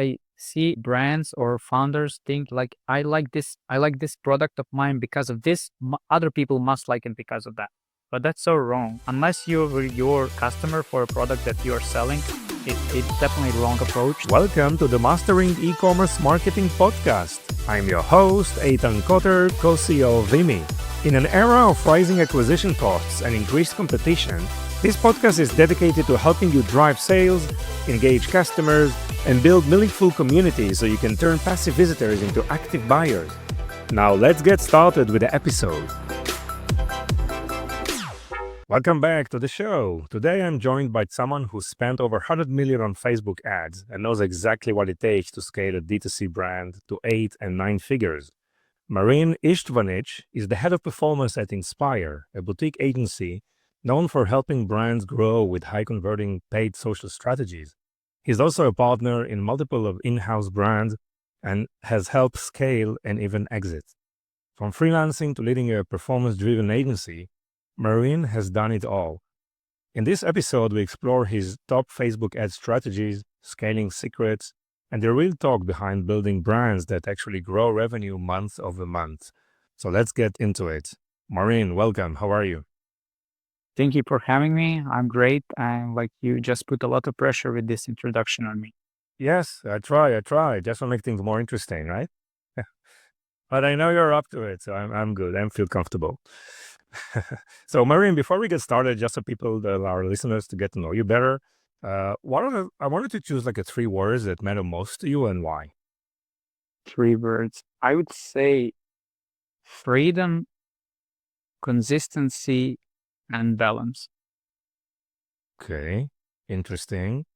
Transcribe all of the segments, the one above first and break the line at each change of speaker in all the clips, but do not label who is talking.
I see brands or founders think like, I like this product of mine because of this. Other people must like it because of that. But that's so wrong. Unless you're your customer for a product that you are selling, it's definitely the wrong approach.
Welcome to the Mastering E-commerce Marketing Podcast. I'm your host, Eitan Kotter, co-CEO of Vimy. In an era of rising acquisition costs and increased competition, this podcast is dedicated to helping you drive sales, engage customers, and build meaningful communities so you can turn passive visitors into active buyers. Now let's get started with the episode. Welcome back to the show. Today I'm joined by someone who spent over 100 million on Facebook ads and knows exactly what it takes to scale a D2C brand to 8 and 9 figures. Marin Ištvanić is the head of performance at Inspire, a boutique agency known for helping brands grow with high-converting paid social strategies. He's also a partner in multiple of in-house brands and has helped scale and even exit. From freelancing to leading a performance-driven agency, Marin has done it all. In this episode, we explore his top Facebook ad strategies, scaling secrets, and the real talk behind building brands that actually grow revenue month over month. So let's get into it. Marin, welcome. How are you?
Thank you for having me. I'm great. And like, you just put a lot of pressure with this introduction on me.
Yes, I try. Just to make things more interesting, right? But I know you're up to it, so I'm good. I feel comfortable. So, Marin, before we get started, just so people, our listeners, to get to know you better, I wanted to choose like 3 words that matter most to you and why.
3 words. I would say freedom, consistency, and balance.
Okay, interesting.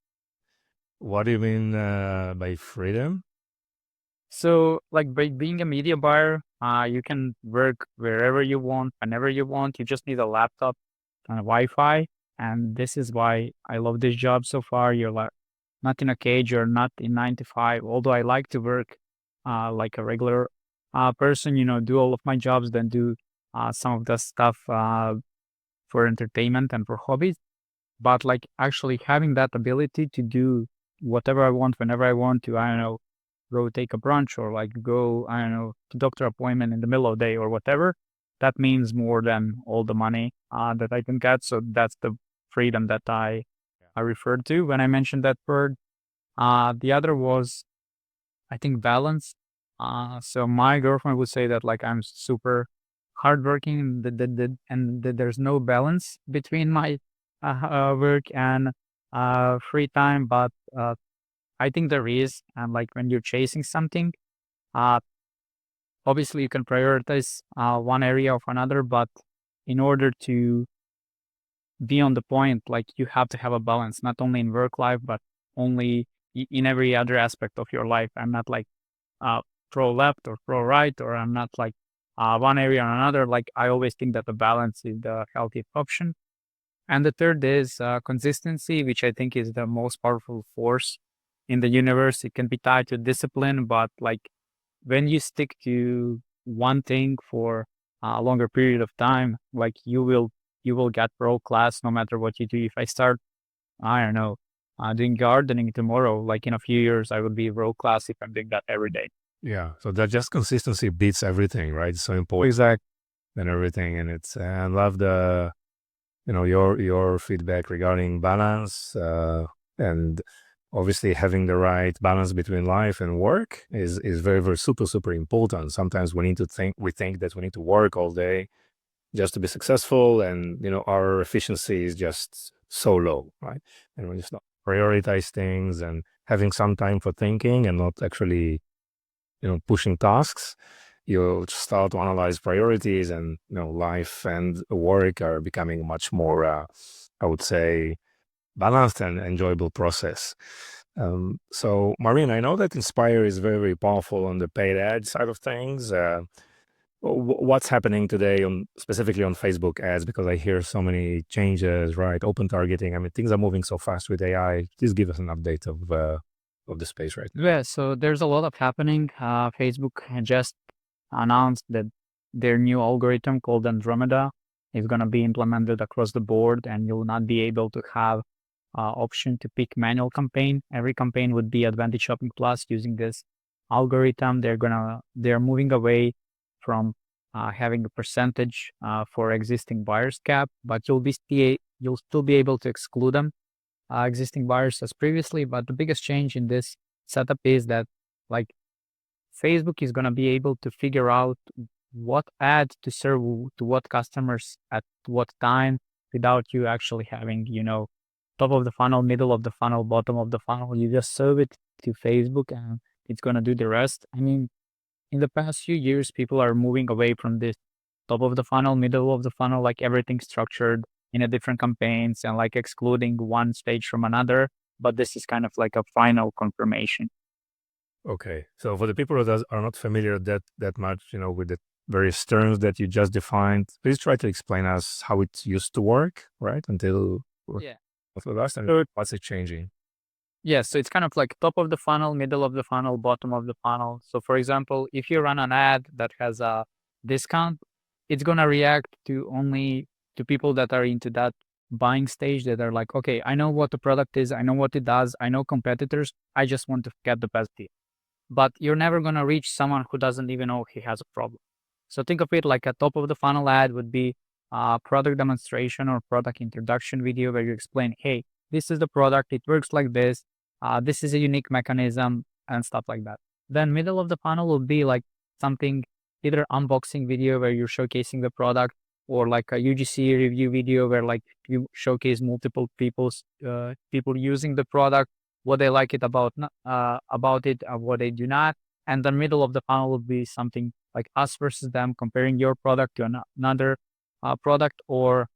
What do you mean by freedom?
So, like, by being a media buyer, you can work wherever you want, whenever you want. You just need a laptop and a Wi-Fi. And this is why I love this job so far. You're like not in a cage, you're not in 9 to 5. Although I like to work like a regular person, do all of my jobs, then do some of the stuff for entertainment and for hobbies. But like actually having that ability to do whatever I want, whenever I want to, I don't know, go take a brunch or like go, I don't know, to doctor appointment in the middle of the day or whatever, that means more than all the money that I can get. So that's the freedom that I referred to when I mentioned that word. The other was, I think, balance. So my girlfriend would say that like I'm super hardworking and that there's no balance between my work and free time, but I think there is. And like when you're chasing something, uh, obviously you can prioritize one area of another, but in order to be on the point, like you have to have a balance, not only in work life, but only in every other aspect of your life. I'm not like pro left or pro right, or I'm not like one area or another. Like I always think that the balance is the healthiest option. And the third is consistency, which I think is the most powerful force in the universe. It can be tied to discipline, but like when you stick to one thing for a longer period of time, like you will get world class no matter what you do. If I start, I don't know, doing gardening tomorrow, like in a few years, I would be world class if I'm doing that every day.
Yeah, so that just consistency beats everything, right? It's so important.
Exactly.
And everything, and it's I love the your feedback regarding balance, and obviously having the right balance between life and work is very, very super important. Sometimes we think that we need to work all day just to be successful, and our efficiency is just so low, right? And we just not prioritize things and having some time for thinking and not actually pushing tasks. You start to analyze priorities, and life and work are becoming much more, I would say, balanced and enjoyable process. So, Marin, I know that Inspire is very, very powerful on the paid ad side of things. What's happening today specifically on Facebook ads? Because I hear so many changes, right? Open targeting. I mean, things are moving so fast with AI. Please give us an update of the space right now.
Yeah, so there's a lot of happening. Facebook just announced that their new algorithm called Andromeda is going to be implemented across the board, and you'll not be able to have option to pick manual campaign. Every campaign would be Advantage Shopping Plus using this algorithm. They're moving away from having a percentage for existing buyers cap, but you'll still be able to exclude them, existing buyers as previously. But the biggest change in this setup is that like Facebook is going to be able to figure out what ad to serve to what customers at what time without you actually having, top of the funnel, middle of the funnel, bottom of the funnel. You just serve it to Facebook and it's going to do the rest. I mean, in the past few years, people are moving away from this top of the funnel, middle of the funnel, like everything structured in a different campaigns and like excluding one stage from another. But this is kind of like a final confirmation.
Okay. So for the people that are not familiar that much, with the various terms that you just defined, please try to explain us how it used to work, right? Until
Yeah.
the last and
So
what's it changing?
yeah, so it's kind of like top of the funnel, middle of the funnel, bottom of the funnel. So for example, if you run an ad that has a discount, it's gonna react to only to people that are into that buying stage that are like, okay, I know what the product is, I know what it does, I know competitors, I just want to get the best deal. But you're never gonna reach someone who doesn't even know he has a problem. So think of it like a top of the funnel ad would be a product demonstration or product introduction video where you explain, hey, this is the product, it works like this. This is a unique mechanism and stuff like that. Then middle of the funnel will be like something, either unboxing video where you're showcasing the product or like a UGC review video where like you showcase multiple people using the product, what they like it about it, what they do not. And the middle of the funnel will be something like us versus them, comparing your product to another product, or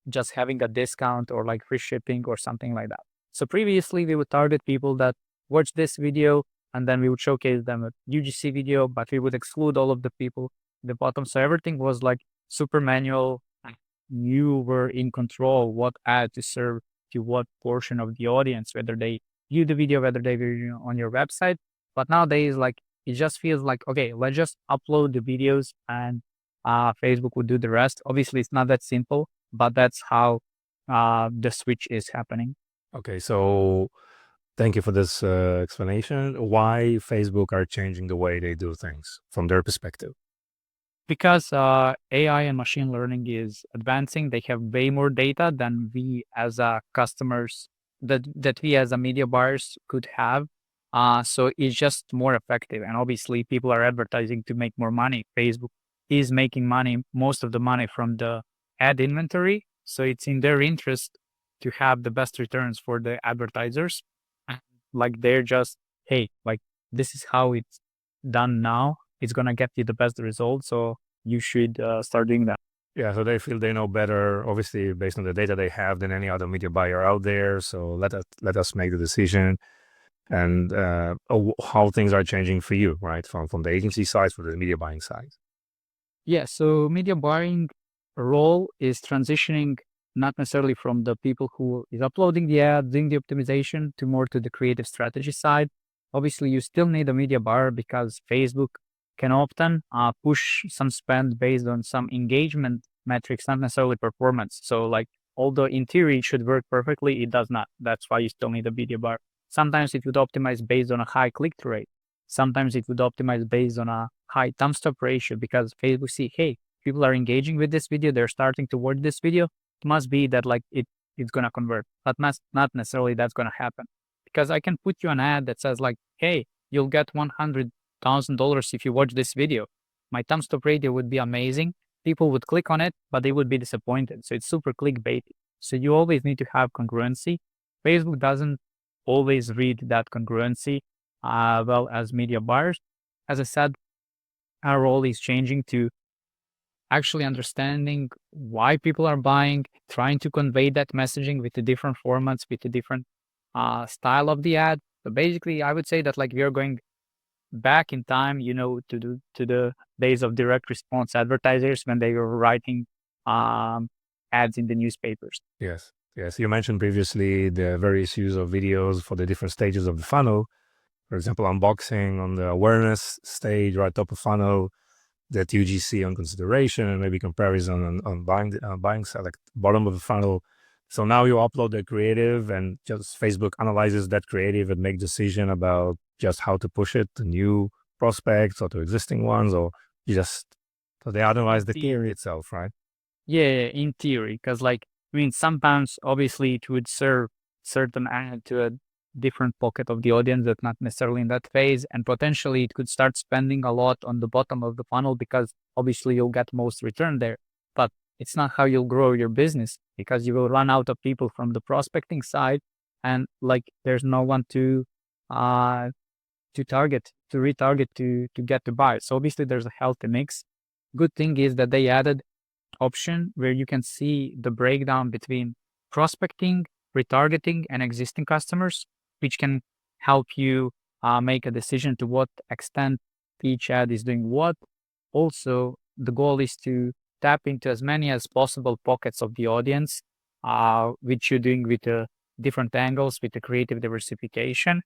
just having a discount or like free shipping or something like that. So previously we would target people that watch this video and then we would showcase them a UGC video, but we would exclude all of the people at the bottom. So everything was like super manual. You were in control what ad to serve to what portion of the audience, whether they view the video, whether they view on your website. But nowadays, like it just feels like, okay, let's just upload the videos and Facebook would do the rest. Obviously, it's not that simple, but that's how the switch is happening.
Okay. So thank you for this explanation. Why Facebook are changing the way they do things from their perspective?
Because AI and machine learning is advancing, they have way more data than we as customers, that we as a media buyers could have. So it's just more effective. And obviously people are advertising to make more money. Facebook is making money, most of the money from the ad inventory. So it's in their interest to have the best returns for the advertisers. And, like they're just, hey, like this is how it's done now. It's gonna get you the best results. So you should start doing that.
Yeah, so they feel they know better, obviously based on the data they have, than any other media buyer out there. So let us make the decision, and how things are changing for you, right? From the agency side, from the media buying side.
Yeah. So media buying role is transitioning not necessarily from the people who is uploading the ad, doing the optimization, to more to the creative strategy side. Obviously, you still need a media buyer because Facebook can often push some spend based on some engagement metrics, not necessarily performance. So like, although in theory it should work perfectly, it does not. That's why you still need a media buyer. Sometimes it would optimize based on a high click-through rate. Sometimes it would optimize based on a high thumb stop ratio because Facebook see, hey, people are engaging with this video, they're starting to watch this video. It must be that like it's gonna convert, but not necessarily that's gonna happen. Because I can put you an ad that says like, hey, you'll get $100,000 if you watch this video. My thumb stop ratio would be amazing. People would click on it, but they would be disappointed. So it's super clickbait. So you always need to have congruency. Facebook doesn't always read that congruency well as media buyers. As I said, our role is changing to actually understanding why people are buying, trying to convey that messaging with the different formats, with the different style of the ad. So basically, I would say that like we are going back in time, to the days of direct response advertisers when they were writing ads in the newspapers.
Yes. Yes. You mentioned previously the various use of videos for the different stages of the funnel. For example, unboxing on the awareness stage, right top of funnel, that UGC on consideration, and maybe comparison on buying side, like bottom of the funnel, So now you upload the creative and just Facebook analyzes that creative and make decision about just how to push it to new prospects or to existing ones, or you just, so they analyze the theory itself, right?
Yeah, in theory, because like, I mean, sometimes obviously it would serve certain ad to a different pocket of the audience that's not necessarily in that phase, and potentially it could start spending a lot on the bottom of the funnel because obviously you'll get most return there. But it's not how you'll grow your business because you will run out of people from the prospecting side, and like there's no one uh to retarget to get to buy. So obviously there's a healthy mix. Good thing is that they added option where you can see the breakdown between prospecting, retargeting, and existing customers, which can help you make a decision to what extent each ad is doing what. Also, the goal is to tap into as many as possible pockets of the audience, which you're doing with different angles, with the creative diversification,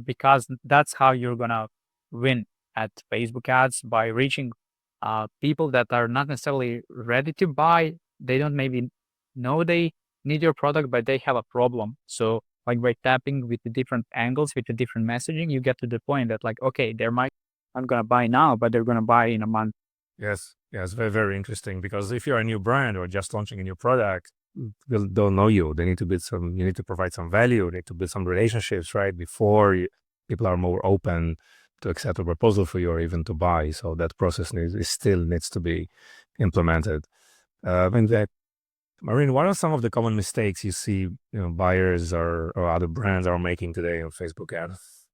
because that's how you're gonna win at Facebook ads, by reaching people that are not necessarily ready to buy. They don't maybe know they need your product, but they have a problem. So like by tapping with the different angles, with the different messaging, you get to the point that like, okay, they're not gonna buy now, but they're gonna buy in a month.
Yes, yes, very, very interesting. Because if you're a new brand or just launching a new product, people don't know you. They need to build some. You need to provide some value. They need to build some relationships, right? Before people are more open to accept a proposal for you or even to buy. So that process still needs to be implemented. And that, Marin, what are some of the common mistakes you see, buyers or other brands are making today on Facebook ads?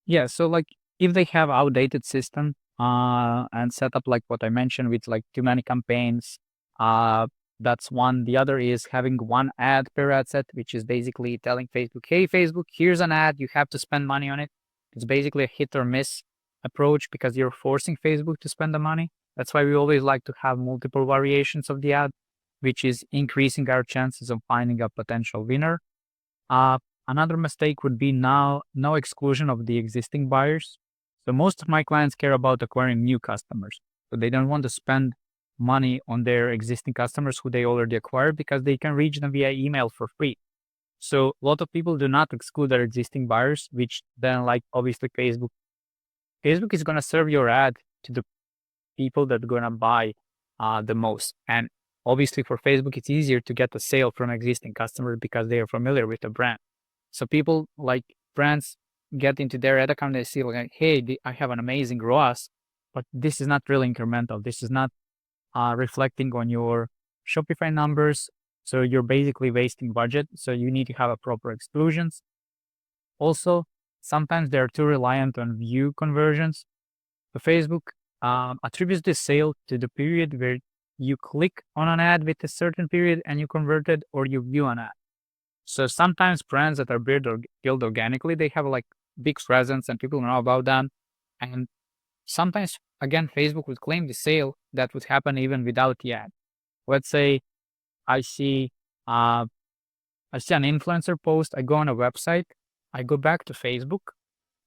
Yeah, so like if they have outdated system and set up like what I mentioned with like too many campaigns, uh that's one. The other is having one ad per ad set, which is basically telling Facebook, hey Facebook, here's an ad, you have to spend money on it. It's basically a hit or miss approach because you're forcing Facebook to spend the money. That's why we always like to have multiple variations of the ad, which is increasing our chances of finding a potential winner. Uh, Another mistake would be now no exclusion of the existing buyers. So most of my clients care about acquiring new customers. So they don't want to spend money on their existing customers who they already acquired because they can reach them via email for free. So a lot of people do not exclude their existing buyers, which then like obviously Facebook is going to serve your ad to the people that are going to buy the most. And obviously for Facebook, it's easier to get a sale from existing customers because they are familiar with the brand. So people like brands get into their ad account, they see like, hey, I have an amazing ROAS, but this is not really incremental. This is not reflecting on your Shopify numbers. So you're basically wasting budget. So you need to have a proper exclusions. Also, sometimes they're too reliant on view conversions. So Facebook attributes the sale to the period where you click on an ad with a certain period and you converted, or you view an ad. So sometimes brands that are built organically, they have like big presence and people know about them. And sometimes, again, Facebook would claim the sale that would happen even without the ad. Let's say I see, uh, I see an influencer post. I go on a website. I go back to Facebook.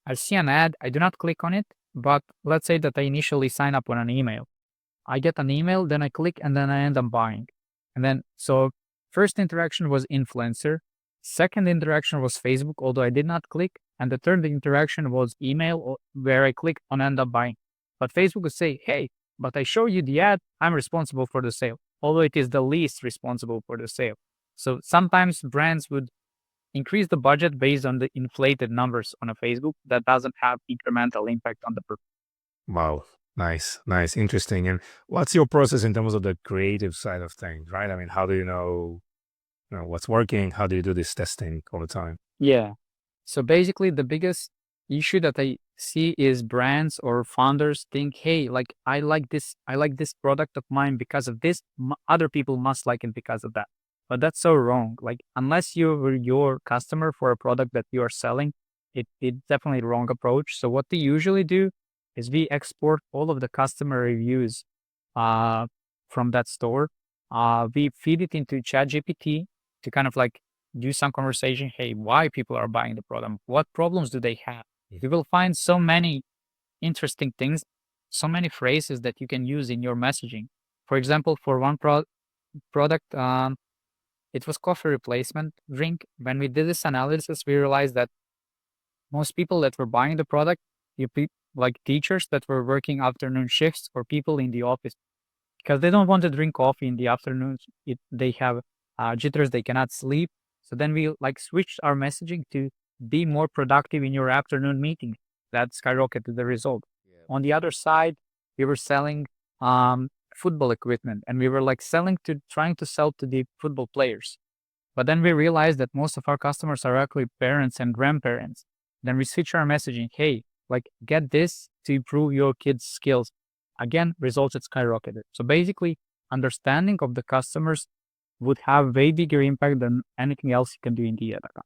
I see an ad. I do not click on it. But let's say that I initially sign up on an email. I get an email, then I click, and then I end up buying. And then, so first interaction was influencer. Second interaction was Facebook, although I did not click. And the third interaction was email, where I click on end up buying. But Facebook would say, hey, but I show you the ad, I'm responsible for the sale, although it is the least responsible for the sale. So sometimes brands would increase the budget based on the inflated numbers on a Facebook that doesn't have incremental impact on the
Wow. Nice, nice, interesting. And what's your process in terms of the creative side of things, right? I mean, how do you know what's working? How do you do this testing all the time?
Yeah. So basically, the biggest issue that I see is brands or founders think, hey, like I like this product of mine because of this. Other people must like it because of that. But that's so wrong. Like unless you're your customer for a product that you are selling, it's definitely the wrong approach. So what we usually do is we export all of the customer reviews uh, from that store. We feed it into ChatGPT to kind of like do some conversation. Hey, why people are buying the product? What problems do they have? You will find so many interesting things, so many phrases that you can use in your messaging. For example, for one product, it was coffee replacement drink. When we did this analysis, we realized that most people that were buying the product, like teachers that were working afternoon shifts or people in the office, because they don't want to drink coffee in the afternoons. They have jitters, they cannot sleep. So then we like switched our messaging to be more productive in your afternoon meeting. That skyrocketed the result.
Yeah.
On the other side, we were selling football equipment, and we were like trying to sell to the football players. But then we realized that most of our customers are actually parents and grandparents. Then we switch our messaging. Hey, like get this to improve your kids' skills. Again, results had skyrocketed. So basically, understanding of the customers would have way bigger impact than anything else you can do in the ad account.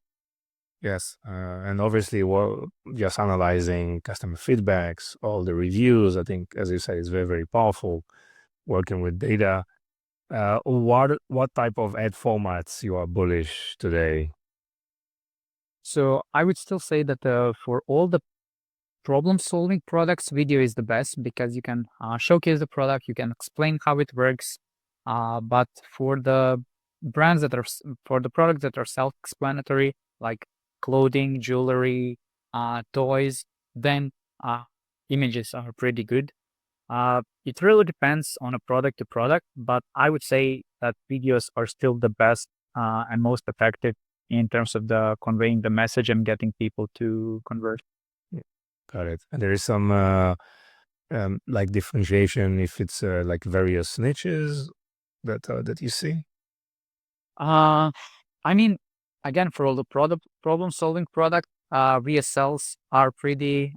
Yes, and obviously, just analyzing customer feedbacks, all the reviews, I think, as you said, is very, very powerful. Working with data, what type of ad formats you are bullish today?
So I would still say that for all the problem-solving products, video is the best because you can showcase the product, you can explain how it works. But for the for the products that are self-explanatory, like clothing, jewelry, toys, then images are pretty good. It really depends on a product to product, but I would say that videos are still the best and most effective in terms of the conveying the message and getting people to convert.
Yeah, got it. And there is some like differentiation if it's like various niches that you see.
Uh, I mean, again, for all the problem-solving product, VSLs are pretty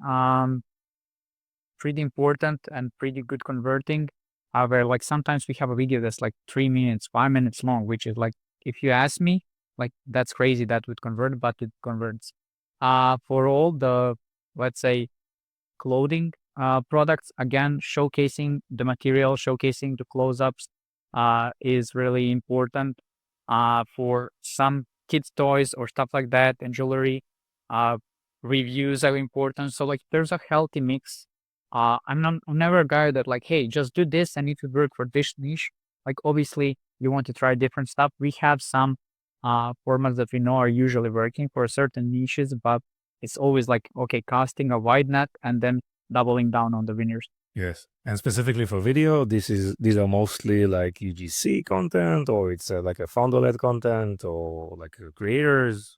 important and pretty good converting. However, like sometimes we have a video that's like 3 minutes, 5 minutes long, which is like, if you ask me, like that's crazy that would convert, but it converts. For all the, let's say, clothing products, again, showcasing the material, showcasing the close-ups is really important. For some kids' toys or stuff like that and jewelry, uh, reviews are important. So like there's a healthy mix. I'm never a guy that like, hey, just do this and it would work for this niche. Like obviously you want to try different stuff. We have some formats that we know are usually working for certain niches, but it's always like, okay, casting a wide net and then doubling down on the winners.
Yes, and specifically for video, these are mostly like UGC content, or it's like a founder-led content, or like creators.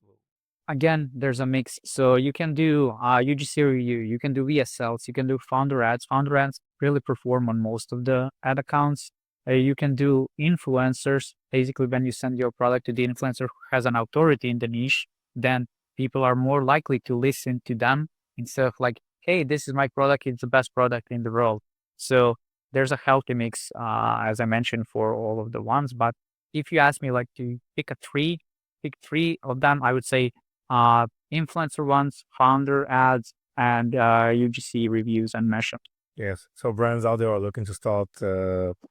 Again, there's a mix. So you can do UGC review, you can do VSLs, you can do founder ads. Founder ads really perform on most of the ad accounts. You can do influencers. Basically, when you send your product to the influencer who has an authority in the niche, then people are more likely to listen to them instead of like, hey, this is my product, it's the best product in the world. So there's a healthy mix, as I mentioned, for all of the ones. But if you ask me like to pick three of them, I would say influencer ones, founder ads, and UGC reviews and measure.
Yes, so brands out there are looking to start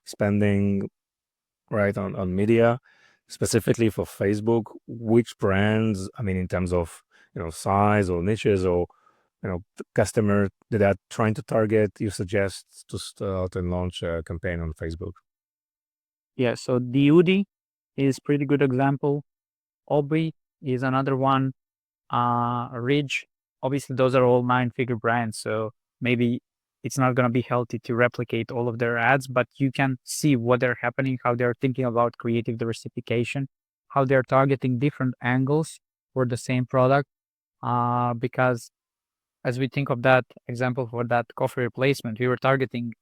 spending right on media, specifically for Facebook. Which brands, I mean, in terms of size or niches or customer that are trying to target, you suggest to start and launch a campaign on Facebook?
Yeah, so Diudi is pretty good example. Aubrey is another one. Ridge, obviously those are all 9-figure brands, so maybe it's not going to be healthy to replicate all of their ads, but you can see what they're happening, how they're thinking about creative diversification, how they're targeting different angles for the same product. Because as we think of that example for that coffee replacement, we were targeting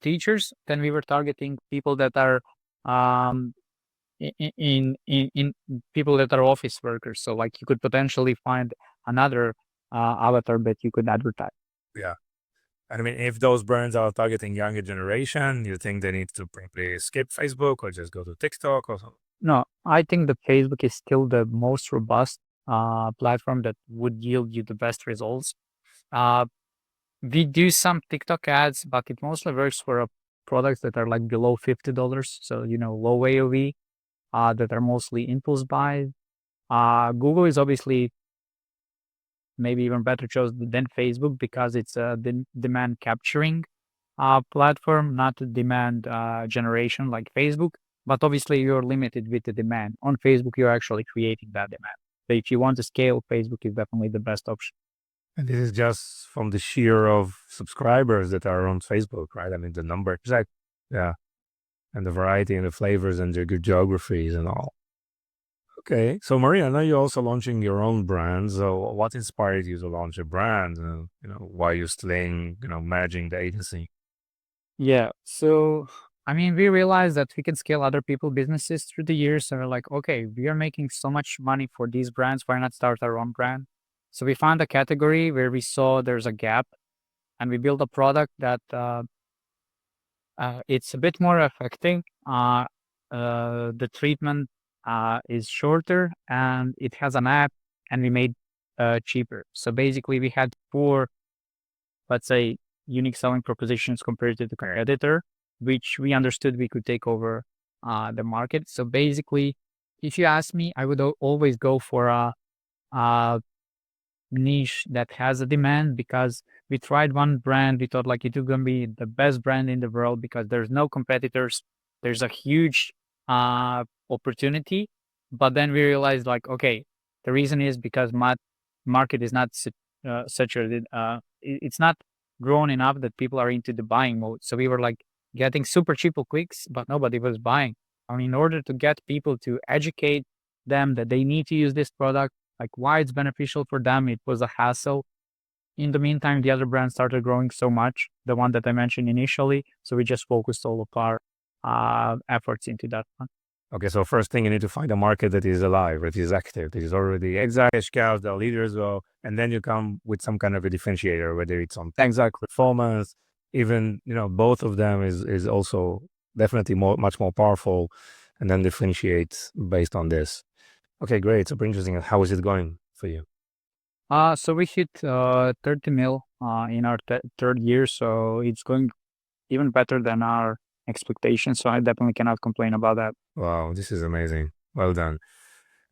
teachers, then we were targeting people that are um, in people that are office workers. So like you could potentially find another avatar that you could advertise.
Yeah. And I mean, if those brands are targeting younger generation, you think they need to probably skip Facebook or just go to TikTok or something?
No, I think that Facebook is still the most robust platform that would yield you the best results. Uh, we do some TikTok ads, but it mostly works for products that are like below $50. So, low AOV that are mostly impulse buys. Google is obviously maybe even better choice than Facebook because it's a demand capturing platform, not a demand generation like Facebook. but obviously you're limited with the demand. On Facebook, you're actually creating that demand. So if you want to scale, Facebook is definitely the best option.
And this is just from the sheer of subscribers that are on Facebook, right? I mean, the number, exactly. Yeah. And the variety and the flavors and the good geographies and all. Okay. So Maria, I know you're also launching your own brand. So what inspired you to launch a brand? While you're still managing the agency?
Yeah. So, I mean, we realized that we can scale other people businesses through the years. So we're like, okay, we are making so much money for these brands. Why not start our own brand? So we found a category where we saw there's a gap, and we built a product that it's a bit more affecting. The treatment is shorter, and it has an app, and we made cheaper. So basically, we had four, let's say, unique selling propositions compared to the competitor, which we understood we could take over the market. So basically, if you ask me, I would always go for a niche that has a demand, because we tried one brand. We thought like it was going to be the best brand in the world because there's no competitors. There's a huge opportunity. But then we realized like, okay, the reason is because market is not saturated. It's not grown enough that people are into the buying mode. So we were like getting super cheap clicks, but nobody was buying. I mean, in order to get people to educate them that they need to use this product, like why it's beneficial for them, it was a hassle. In the meantime, the other brands started growing so much, the one that I mentioned initially. So we just focused all of our efforts into that one.
Okay, so first thing you need to find a market that is alive, that is active, that is already exactly scouts, the leaders, and then you come with some kind of a differentiator, whether it's on exact performance, even both of them is also definitely much more powerful, and then differentiate based on this. Okay, great. Super interesting. How is it going for you?
So we hit 30 mil in our third year, so it's going even better than our expectations. So I definitely cannot complain about that.
Wow, this is amazing. Well done.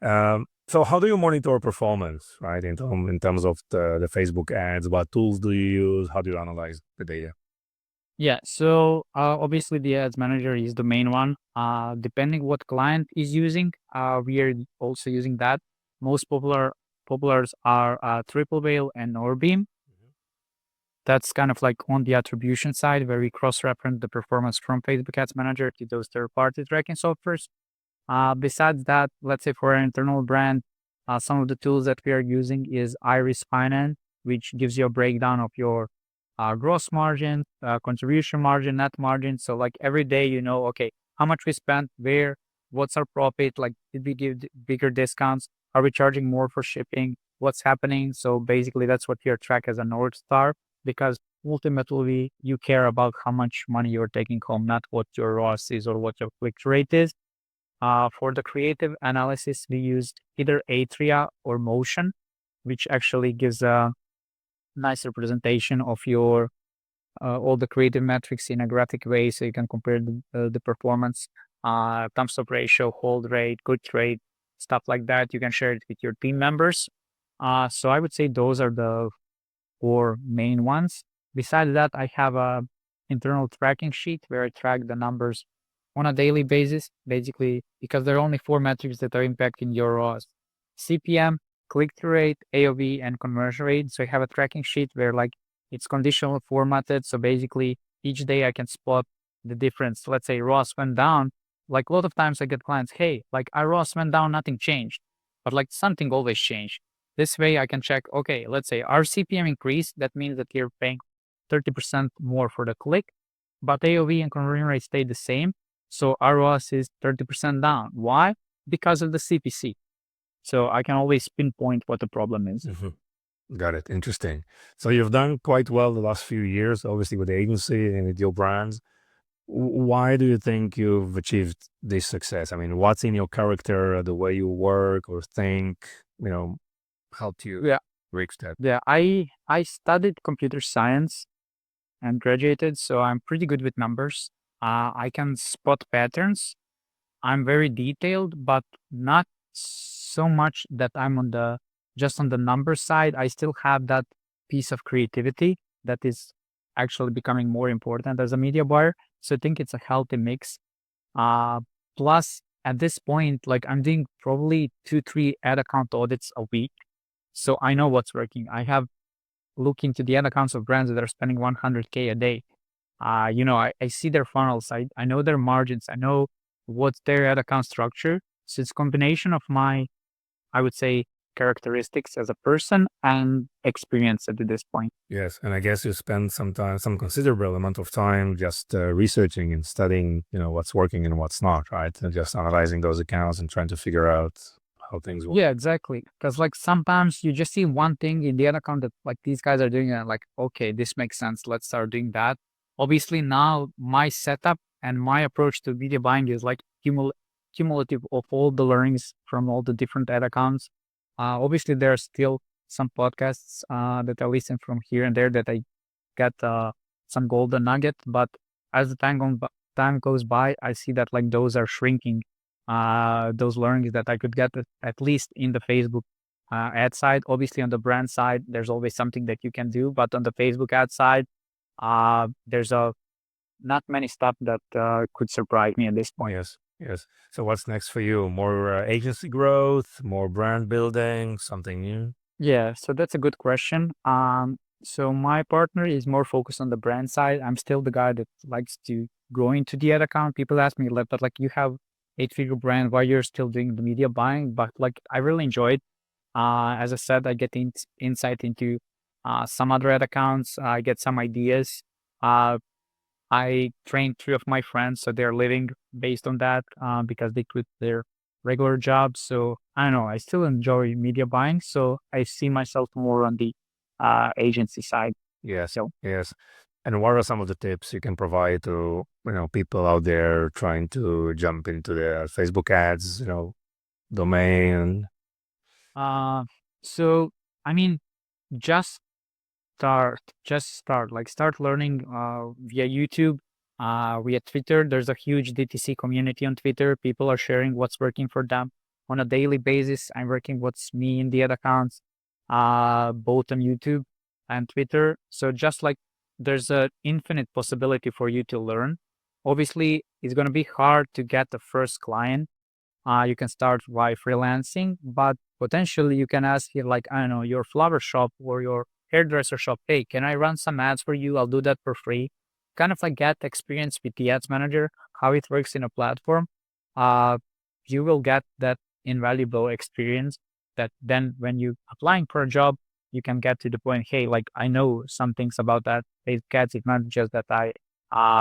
So how do you monitor performance, right? In terms of the Facebook ads, what tools do you use? How do you analyze the data?
Yeah, so obviously the ads manager is the main one. Depending what client is using, we are also using that. Most populars are Triple Whale and Orbeam. That's kind of like on the attribution side, where we cross-reference the performance from Facebook Ads Manager to those third-party tracking softwares. Besides that, let's say for our internal brand, some of the tools that we are using is Iris Finance, which gives you a breakdown of your gross margin, contribution margin, net margin. So like every day, okay, how much we spent, where, what's our profit, like did we give bigger discounts? Are we charging more for shipping? What's happening? So basically that's what you track as a North Star, because ultimately you care about how much money you're taking home, not what your ROAS is or what your click rate is. For the creative analysis, we used either Atria or Motion, which actually gives a nice representation of your all the creative metrics in a graphic way, so you can compare the performance, thumbs up ratio, hold rate, good rate, stuff like that. You can share it with your team members. So I would say those are the four main ones. Besides that, I have a internal tracking sheet where I track the numbers on a daily basis, basically, because there are only four metrics that are impacting your ROAS: CPM, click-through rate, AOV, and conversion rate. So I have a tracking sheet where like it's conditional formatted. So basically each day I can spot the difference. Let's say ROAS went down. Like a lot of times I get clients, hey, like our ROAS went down, nothing changed, but like something always changed. This way I can check, okay, let's say our CPM increased. That means that you're paying 30% more for the click, but AOV and conversion rate stayed the same. So ROAS is 30% down. Why? Because of the CPC. So I can always pinpoint what the problem is.
Got it. Interesting. So you've done quite well the last few years, obviously with the agency and with your brands. Why do you think you've achieved this success? I mean, what's in your character, the way you work or think, helped you
Yeah.
reach that?
Yeah. I studied computer science and graduated, so I'm pretty good with numbers. I can spot patterns. I'm very detailed, but not so much that I'm just on the number side. I still have that piece of creativity that is actually becoming more important as a media buyer. So I think it's a healthy mix. Uh, Plus, at this point, like I'm doing probably 2, 3 ad account audits a week. So I know what's working. I have looked into the ad accounts of brands that are spending 100K a day. I see their funnels. I know their margins. I know what's their ad account structure. So it's a combination of my, I would say, characteristics as a person and experience at this point.
Yes, and I guess you spend some considerable amount of time just researching and studying, what's working and what's not, right? And just analyzing those accounts and trying to figure out how things work.
Yeah, exactly. Because like sometimes you just see one thing in the ad account that like these guys are doing and like, okay, this makes sense. Let's start doing that. Obviously now my setup and my approach to media buying is like cumulative of all the learnings from all the different ad accounts. Obviously there are still some podcasts that I listen from here and there that I get some golden nugget, but as the time goes by, I see that like those are shrinking. Those learnings that I could get at least in the Facebook ad side. Obviously, on the brand side, there's always something that you can do, but on the Facebook ad side, there's not many stuff that could surprise me at this point.
Yes, yes. So what's next for you? More agency growth, more brand building, something new?
Yeah, so that's a good question. So my partner is more focused on the brand side. I'm still the guy that likes to grow into the ad account. People ask me, like, but like you have 8-figure brand, why you're still doing the media buying? But like I really enjoy it. As I said, I get insight into some other ad accounts. I get some ideas. Uh, I trained 3 of my friends, so they're living based on that because they quit their regular jobs. So I don't know. I still enjoy media buying, so I see myself more on the agency side.
Yes,
So
yes. And what are some of the tips you can provide to, people out there trying to jump into the Facebook ads, domain?
uh, so I mean, just start like start learning via YouTube, via Twitter. There's a huge DTC community on Twitter. People are sharing what's working for them on a daily basis. I'm working what's me in the ad accounts, both on YouTube and Twitter. So just like there's an infinite possibility for you to learn. Obviously it's going to be hard to get the first client. You can start by freelancing, but potentially you can ask here, like, I don't know, your flower shop or your hairdresser shop, hey, can I run some ads for you? I'll do that for free. Kind of like get experience with the ads manager, how it works in a platform. Uh, you will get that invaluable experience that then when you applying for a job, you can get to the point, hey, like I know some things about that Facebook ads. It's not just that I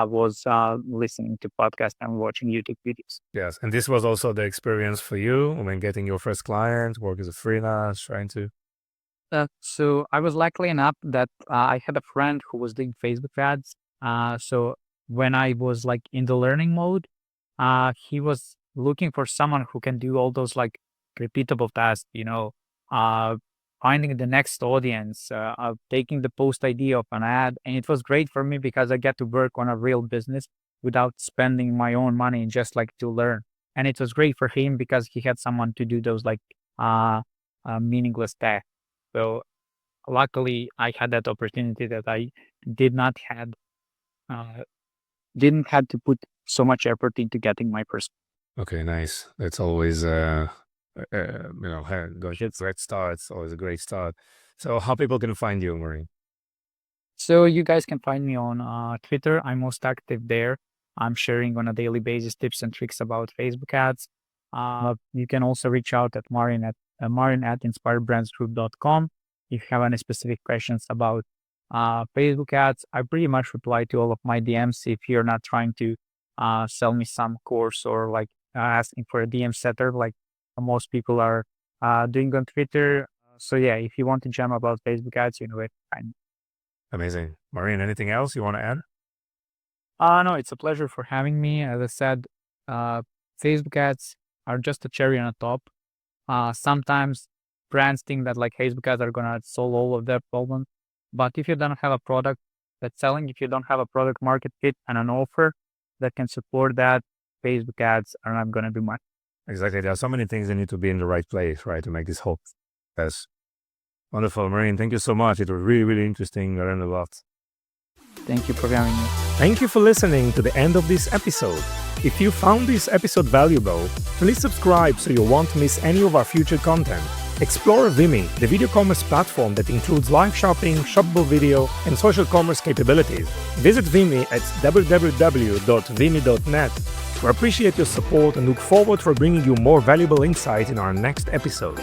was listening to podcasts and watching YouTube videos.
Yes. And this was also the experience for you when getting your first client, work as a freelance, trying to.
So I was lucky enough that I had a friend who was doing Facebook ads. So when I was like in the learning mode, he was looking for someone who can do all those like repeatable tasks, uh, finding the next audience, taking the post ID of an ad. And it was great for me because I get to work on a real business without spending my own money just like to learn. And it was great for him because he had someone to do those like meaningless tasks. So luckily, I had that opportunity that I did not had uh, didn't had to put so much effort into getting my first.
Okay, nice. That's always, great start. It's always a great start. So how people can find you, Marin?
So you guys can find me on Twitter. I'm most active there. I'm sharing on a daily basis tips and tricks about Facebook ads. You can also reach out at Marin at inspiredbrandsgroup.com if you have any specific questions about Facebook ads. I pretty much reply to all of my DMs if you're not trying to sell me some course or like asking for a DM setter like most people are doing on Twitter. So yeah, if you want to jam about Facebook ads, you know it.
Amazing. Marin, anything else you want to add?
No, it's a pleasure for having me. As I said, uh, Facebook ads are just a cherry on the top. Sometimes brands think that like Facebook ads are gonna solve all of their problems, but if you don't have a product that's selling, if you don't have a product market fit and an offer that can support that, Facebook ads are not gonna do much.
Exactly. There are so many things that need to be in the right place, right, to make this whole. Yes. Wonderful, Marin. Thank you so much. It was really, really interesting. I learned a lot.
Thank you for having me.
Thank you for listening to the end of this episode. If you found this episode valuable, please subscribe so you won't miss any of our future content. Explore Vimy, the video commerce platform that includes live shopping, shoppable video, and social commerce capabilities. Visit Vimy at www.vimy.net. We appreciate your support and look forward for bringing you more valuable insight in our next episode.